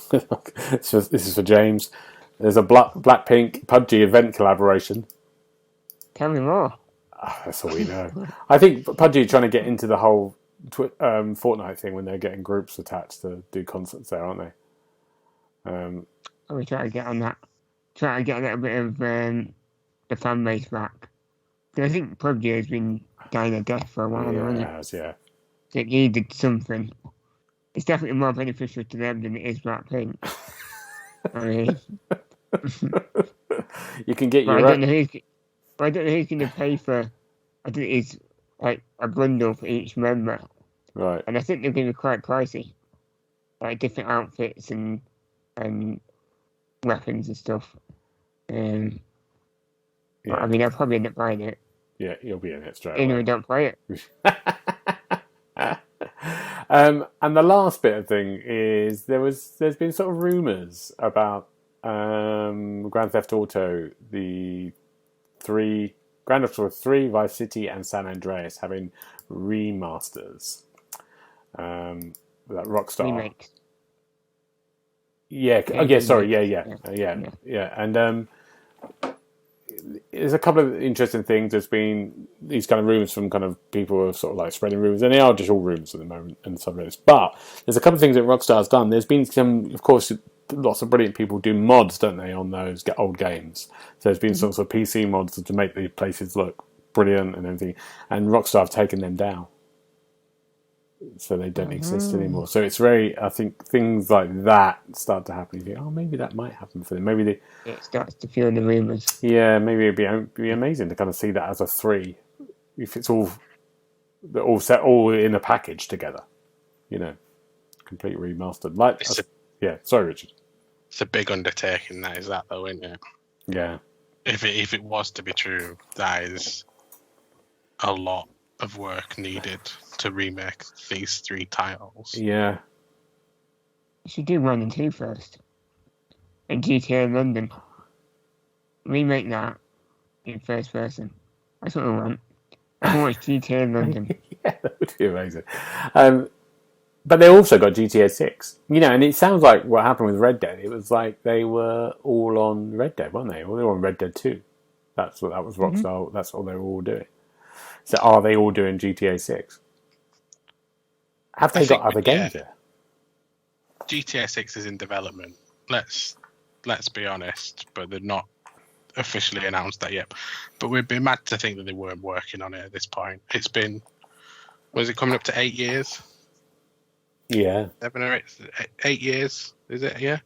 is for James. There's a Blackpink PUBG event collaboration. Tell me more. That's all we know. I think PUBG are trying to get into the whole Fortnite thing when they're getting groups attached to do concerts there, aren't they? We try to get on that. Try to get a little bit of the fan base back. Because I think PUBG has been dying a death for a while now, hasn't it? It has, yeah. It needed something. It's definitely more beneficial to them than it is Blackpink. I mean, you can get your. I don't know who's going to pay for. I think it's like a bundle for each member, Right. and I think they're going to be quite pricey, like different outfits and weapons and stuff. Yeah. I mean, I'll probably end up buying it. Yeah, you'll be in it straight Even if I away. don't play it. And the last bit of thing is there's been sort of rumours about Grand Theft Auto, Grand Theft Auto 3, Vice City, and San Andreas having remasters. That Rockstar. Remakes. Yeah. Oh, yeah. Sorry. Yeah. And there's a couple of interesting things. There's been these kind of rumours from kind of people who are sort of like spreading rumours, and they are just all rumours at the moment and stuff like this. But there's a couple of things that Rockstar's done. There's been some, of course, lots of brilliant people do mods, don't they, on those old games. So there's been sorts of PC mods to make the places look brilliant and everything. And Rockstar have taken them down. So they don't exist anymore. So it's very, I think things like that start to happen. You think, oh, maybe that might happen for them. Maybe it starts to feel the rumours. Yeah, maybe it'd be amazing to kind of see that as a 3, if it's all set all in a package together. You know, complete remastered. Sorry, Richard. It's a big undertaking, that is that though, isn't it? Yeah. If it was to be true, that is a lot of work needed to remake these 3 titles. Yeah. You should do 1 and 2 first. And GTA London. Remake that in first person. That's what I want. I want GTA London. Yeah, that would be amazing. But they also got GTA 6. You know, and it sounds like what happened with Red Dead. It was like they were all on Red Dead, weren't they? Or they were on Red Dead 2. That was Rockstar. Mm-hmm. That's all they were all doing. So are they all doing GTA 6? Have they got other games there? GTA 6 is in development. Let's be honest, but they're not officially announced that yet. But we'd be mad to think that they weren't working on it at this point. It's been, was it coming up to 8 years? Yeah. 7 or 8 years, is it? Yeah?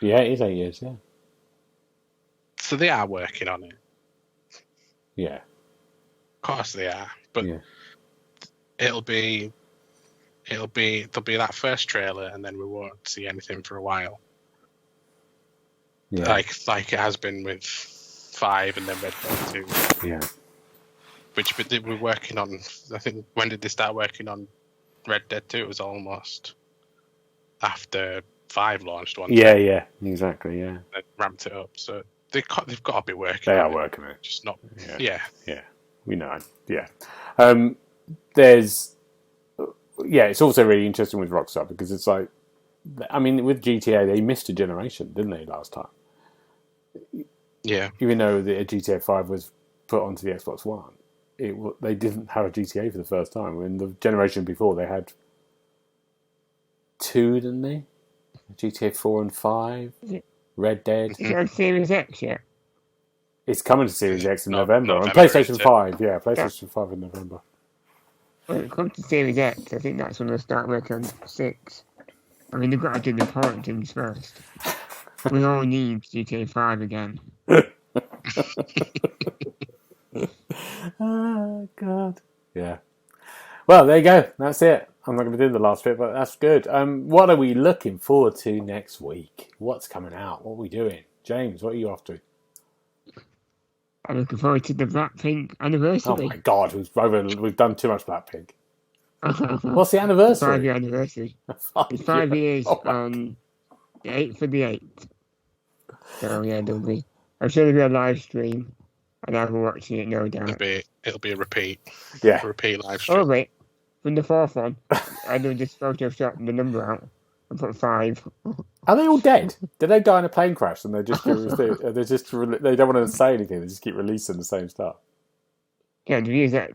Yeah, it is 8 years, yeah. So they are working on it. Yeah. Of course they are. But yeah. there'll be that first trailer and then we won't see anything for a while. Yeah. Like it has been with 5 and then Red Dead 2. Yeah. But they were working on, I think, when did they start working on Red Dead 2? It was almost after 5 launched one. Yeah, exactly, yeah. They ramped it up. So they've got to be working They on are it. working on it. Just not, Yeah, we know, yeah. It's also really interesting with Rockstar because it's like, I mean, with GTA, they missed a generation, didn't they, last time? Yeah. Even though the GTA 5 was put onto the Xbox One, they didn't have a GTA for the first time. In the generation before, they had 2, didn't they? GTA 4 and 5, Red Dead. Is it on Series X yet? It's coming to Series X in November. And PlayStation 5, PlayStation 5 in November. When it comes to Series X, I think that's when they'll start working on 6. I mean, they've got to do the important things first. We all need GTA 5 again. Oh, God. Yeah. Well, there you go. That's it. I'm not going to do the last bit, but that's good. What are we looking forward to next week? What's coming out? What are we doing? James, what are you off to? I'm looking forward to the Blackpink anniversary. Oh, my God. We've done too much Blackpink. What's the anniversary? 5-year anniversary. It's 5 years on the 8th of the 8th. So, yeah, I'm sure there'll be a live stream, and I'll be watching it, no doubt. it'll be a repeat live stream. Oh wait, from the fourth one, I do just Photoshop the number out and put 5. Are they all dead? Did they die in a plane crash and they just they don't want to say anything? They just keep releasing the same stuff. Yeah, to use that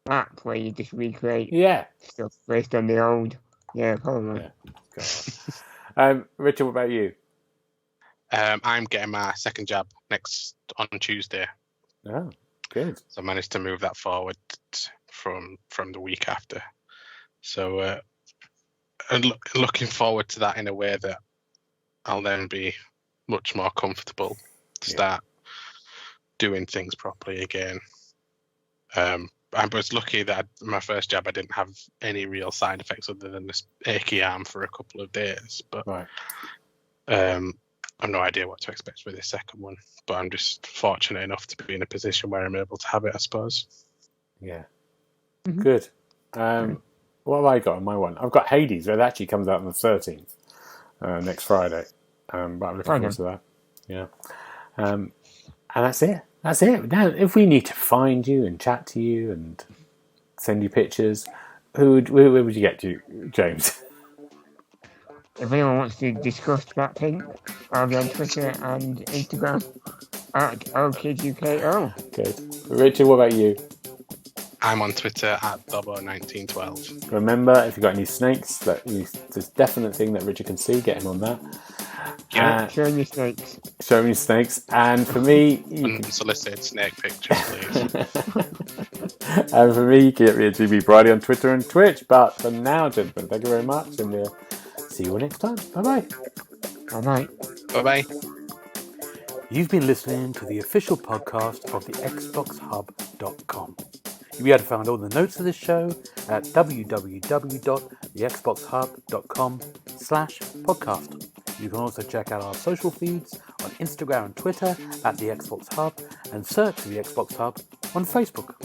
app where you just recreate stuff based on the old. Yeah, probably. Yeah. Richard, what about you? I'm getting my second jab on Tuesday. Oh, good. So I managed to move that forward from the week after. So looking forward to that in a way that I'll then be much more comfortable to start doing things properly again. I was lucky that my first jab I didn't have any real side effects other than this achy arm for a couple of days. But I've no idea what to expect with this second one. But I'm just fortunate enough to be in a position where I'm able to have it, I suppose. Yeah. Mm-hmm. Good. What have I got on my one? I've got Hades. It actually comes out on the 13th, next Friday. But I'm looking forward to that. Yeah. And that's it. That's it. Now, if we need to find you and chat to you and send you pictures, where would you get to, James? If anyone wants to discuss Blackpink, I'll be on Twitter and Instagram at OKidUKO. Good. Richard, what about you? I'm on Twitter at Dobbo1912. Remember, if you've got any snakes, there's definite thing that Richard can see, get him on that. Show me snakes. Show me snakes. And for me... Unsolicited snake pictures, please. And for me, you can get me at GB Brady on Twitter and Twitch. But for now, gentlemen, thank you very much. And we'll see you all next time. Bye-bye. Bye-bye. Bye-bye. You've been listening to the official podcast of TheXboxHub.com. You'll be able to find all the notes of this show at www.thexboxhub.com/podcast. You can also check out our social feeds on Instagram and Twitter at The Xbox Hub and search for The Xbox Hub on Facebook.